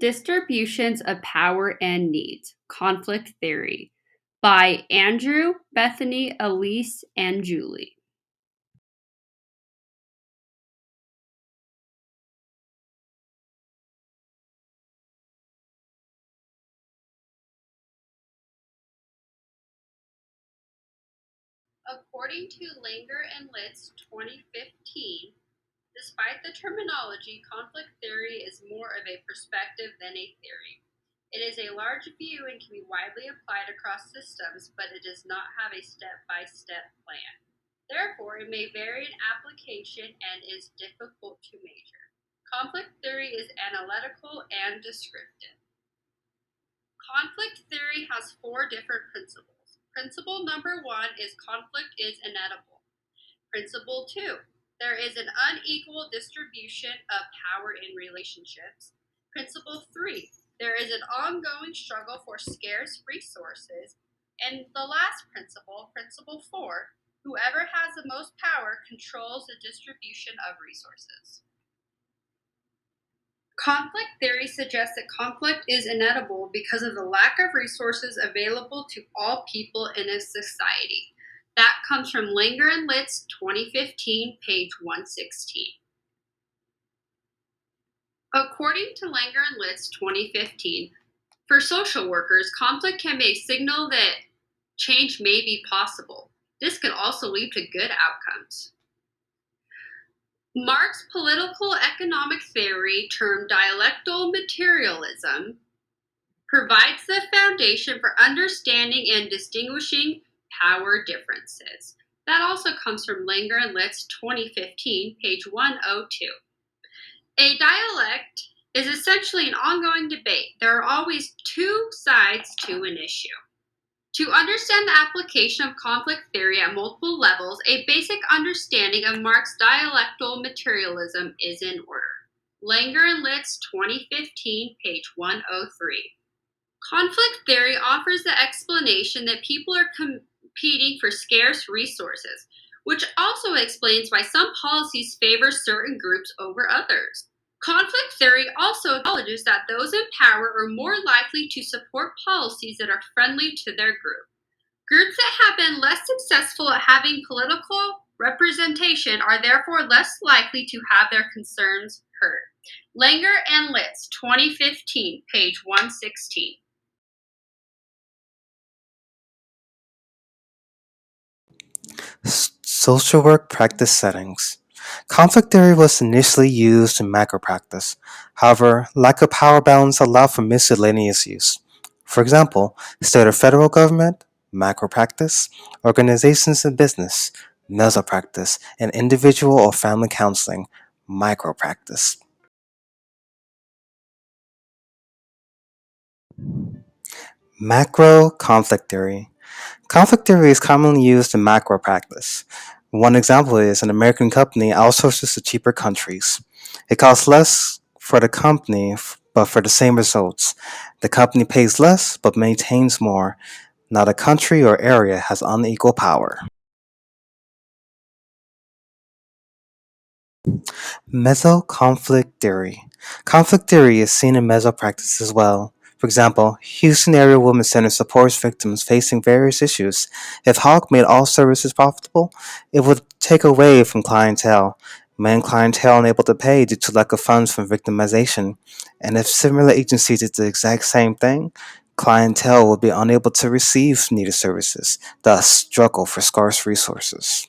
Distributions of Power and Needs, Conflict Theory by Andrew, Bethany, Elise, and Julie. According to Langer and Litz 2015, despite the terminology, conflict theory is more of a perspective than a theory. It is a large view and can be widely applied across systems, but it does not have a step-by-step plan. Therefore, it may vary in application and is difficult to measure. Conflict theory is analytical and descriptive. Conflict theory has four different principles. Principle number one is conflict is inevitable. Principle two, there is an unequal distribution of power in relationships. Principle three, there is an ongoing struggle for scarce resources. And the last principle, principle four, whoever has the most power controls the distribution of resources. Conflict theory suggests that conflict is inevitable because of the lack of resources available to all people in a society. That comes from Langer and Litz 2015, page 116. According to Langer and Litz 2015, for social workers, conflict can be a signal that change may be possible. This can also lead to good outcomes. Marx's political economic theory, termed dialectical materialism, provides the foundation for understanding and distinguishing power differences. That also comes from Langer and Litz 2015, page 102. A dialect is essentially an ongoing debate. There are always two sides to an issue. To understand the application of conflict theory at multiple levels, a basic understanding of Marx's dialectical materialism is in order. Langer and Litz 2015, page 103. Conflict theory offers the explanation that people are competing for scarce resources, which also explains why some policies favor certain groups over others. Conflict theory also acknowledges that those in power are more likely to support policies that are friendly to their group. Groups that have been less successful at having political representation are therefore less likely to have their concerns heard. Langer and Litz, 2015, page 116. Social work practice settings. Conflict theory was initially used in macro practice. However, lack of power balance allowed for miscellaneous use. For example, state or federal government, macro practice, organizations in business, meso practice, and individual or family counseling, micro practice. Macro conflict theory. Conflict theory is commonly used in macro practice. One example is an American company outsources to cheaper countries. It costs less for the company, but for the same results. The company pays less, but maintains more. Now the country or area has unequal power. Meso-conflict theory. Conflict theory is seen in meso practice as well. For example, Houston Area Women's Center supports victims facing various issues. If Hawk made all services profitable, it would take away from clientele. Men clientele unable to pay due to lack of funds from victimization. And if similar agencies did the exact same thing, clientele would be unable to receive needed services, thus struggle for scarce resources.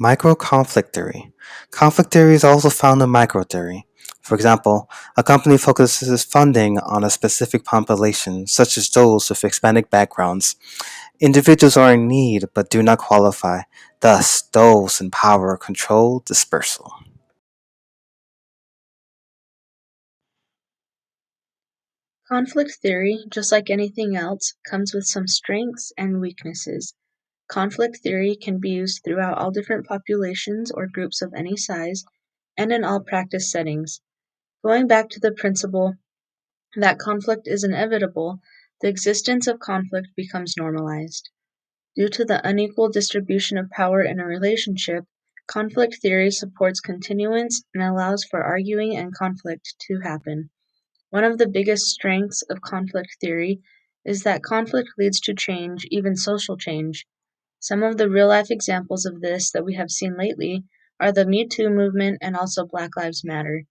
Micro-conflict theory. Conflict theory is also found in micro-theory. For example, a company focuses funding on a specific population, such as those with Hispanic backgrounds. Individuals are in need but do not qualify, thus those in power control dispersal. Conflict theory, just like anything else, comes with some strengths and weaknesses. Conflict theory can be used throughout all different populations or groups of any size and in all practice settings. Going back to the principle that conflict is inevitable, the existence of conflict becomes normalized. Due to the unequal distribution of power in a relationship, Conflict theory supports continuance and allows for arguing and conflict to happen. One of the biggest strengths of conflict theory is that conflict leads to change, even social change. Some of the real-life examples of this that we have seen lately are the Me Too movement and also Black Lives Matter.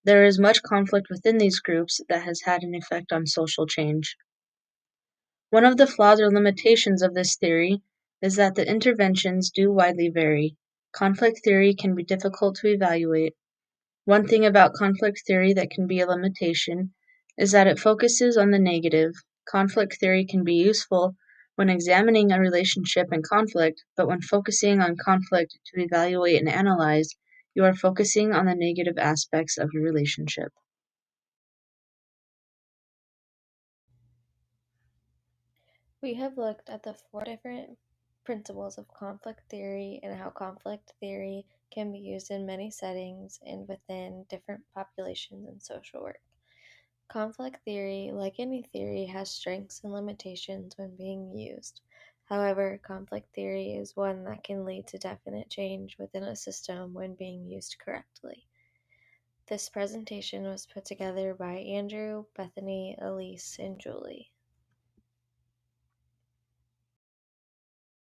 There is much conflict within these groups that has had an effect on social change. One of the flaws or limitations of this theory is that the interventions do widely vary. Conflict theory can be difficult to evaluate. One thing about conflict theory that can be a limitation is that it focuses on the negative. Conflict theory can be useful when examining a relationship and conflict, but when focusing on conflict to evaluate and analyze, you are focusing on the negative aspects of your relationship. We have looked at the 4 different principles of conflict theory and how conflict theory can be used in many settings and within different populations and social work. Conflict theory, like any theory, has strengths and limitations when being used. However, conflict theory is one that can lead to definite change within a system when being used correctly. This presentation was put together by Andrew, Bethany, Elise, and Julie.